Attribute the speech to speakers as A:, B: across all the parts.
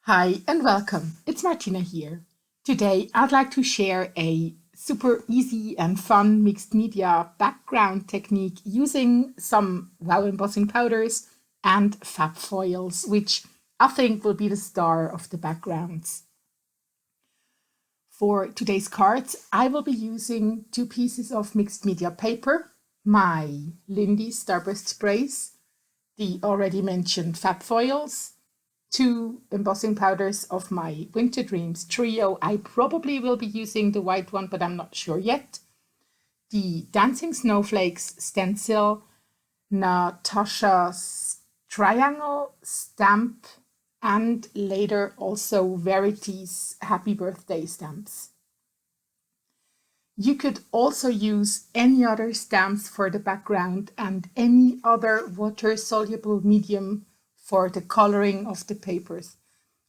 A: Hi and welcome. It's Martina here. Today I'd like to share a super easy and fun mixed media background technique using some wow embossing powders and Fab Foils, which I think will be the star of the backgrounds. For today's cards, I will be using 2 pieces of mixed media paper, my Lindy Starburst sprays, the already mentioned Fab Foils, 2 embossing powders of my Winter Dreams trio. I probably will be using the white one, but I'm not sure yet. The Dancing Snowflakes Stencil, Natasha's Triangle Stamp, and later also Verity's Happy Birthday stamps. You could also use any other stamps for the background and any other water-soluble medium for the coloring of the papers.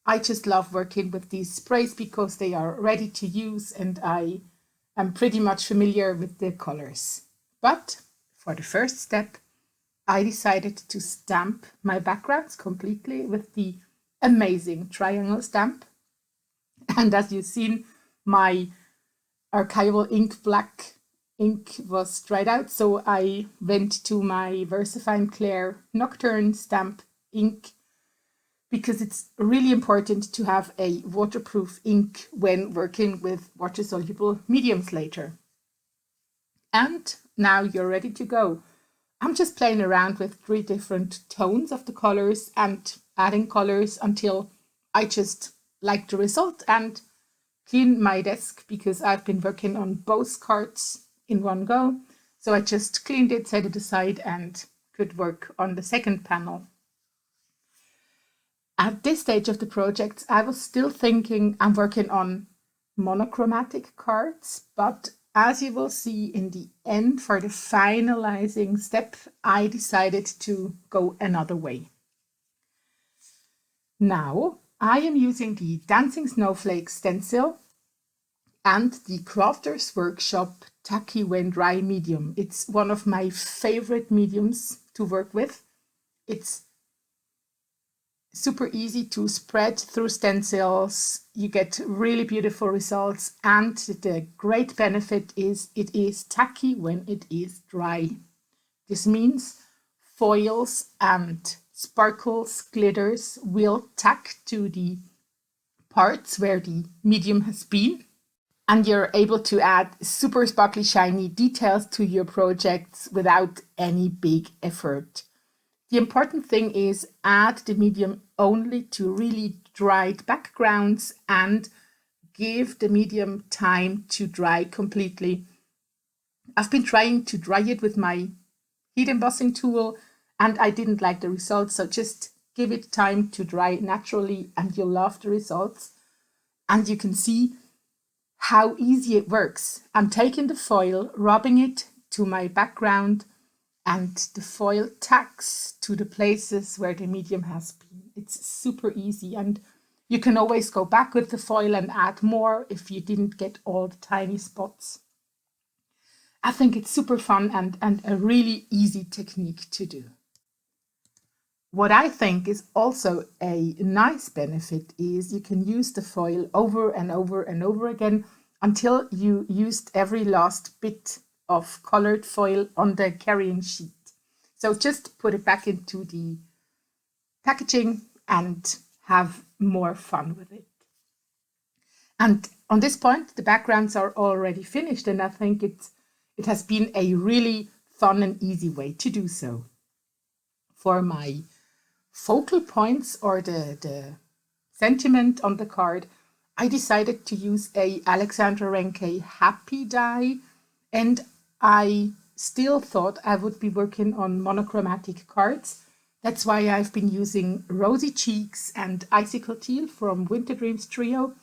A: I just love working with these sprays because they are ready to use and I am pretty much familiar with the colors. But for the first step, I decided to stamp my backgrounds completely with the amazing triangle stamp. And as you've seen, my archival ink black ink was dried out, so I went to my VersaFine Clair Nocturne stamp ink because it's really important to have a waterproof ink when working with water-soluble mediums later. And now you're ready to go. I'm just playing around with 3 different tones of the colors and adding colors until I just like the result and clean my desk because I've been working on both cards in one go. So I just cleaned it, set it aside, and could work on the second panel. At this stage of the project, I was still thinking I'm working on monochromatic cards, but as you will see in the end, for the finalizing step, I decided to go another way. Now, I am using the Dancing Snowflake Stencil and the Crafter's Workshop Tacky When Dry medium. It's one of my favorite mediums to work with. It's super easy to spread through stencils. You get really beautiful results, and the great benefit is it is tacky when it is dry. This means foils and sparkles, glitters will tack to the parts where the medium has been, and you're able to add super sparkly shiny details to your projects without any big effort. The important thing is add the medium only to really dried backgrounds and give the medium time to dry completely. I've been trying to dry it with my heat embossing tool and I didn't like the results, so just give it time to dry naturally and you'll love the results. And you can see how easy it works. I'm taking the foil, rubbing it to my background, and the foil tacks to the places where the medium has been. It's super easy, and you can always go back with the foil and add more if you didn't get all the tiny spots. I think it's super fun and a really easy technique to do. What I think is also a nice benefit is you can use the foil over and over and over again until you used every last bit of colored foil on the carrying sheet. So just put it back into the packaging and have more fun with it. And on this point, the backgrounds are already finished, and I think it has been a really fun and easy way to do so. For my focal points or the sentiment on the card, I decided to use a Alexandra Renke Happy die, and I still thought I would be working on monochromatic cards. That's why I've been using Rosy Cheeks and Icicle Teal from Winter Dreams Trio.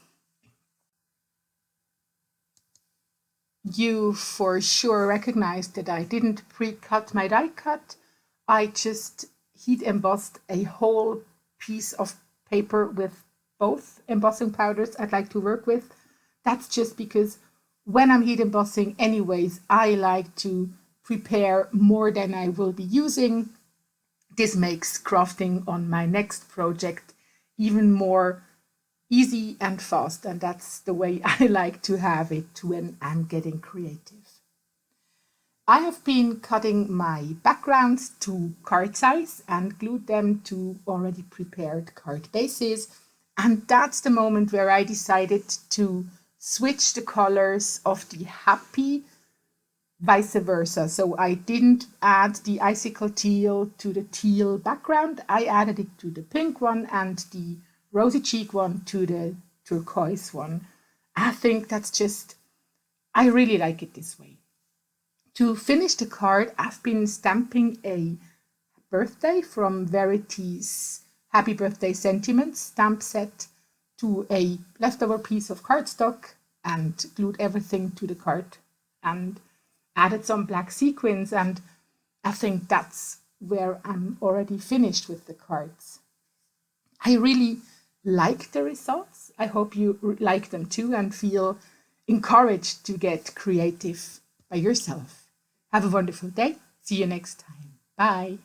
A: You for sure recognized that I didn't pre-cut my die cut. I just heat embossed a whole piece of paper with both embossing powders I'd like to work with. That's just because when I'm heat embossing anyways, I like to prepare more than I will be using. This makes crafting on my next project even more easy and fast. And that's the way I like to have it when I'm getting creative. I have been cutting my backgrounds to card size and glued them to already prepared card bases. And that's the moment where I decided to switch the colors of the happy vice versa. So I didn't add the icicle teal to the teal background. I added it to the pink one and the rosy cheek one to the turquoise one. I think that's just, I really like it this way. To finish the card, I've been stamping a birthday from Verity's Happy Birthday Sentiments stamp set to a leftover piece of cardstock and glued everything to the card and added some black sequins. And I think that's where I'm already finished with the cards. I really like the results. I hope you like them too and feel encouraged to get creative by yourself. Have a wonderful day. See you next time. Bye.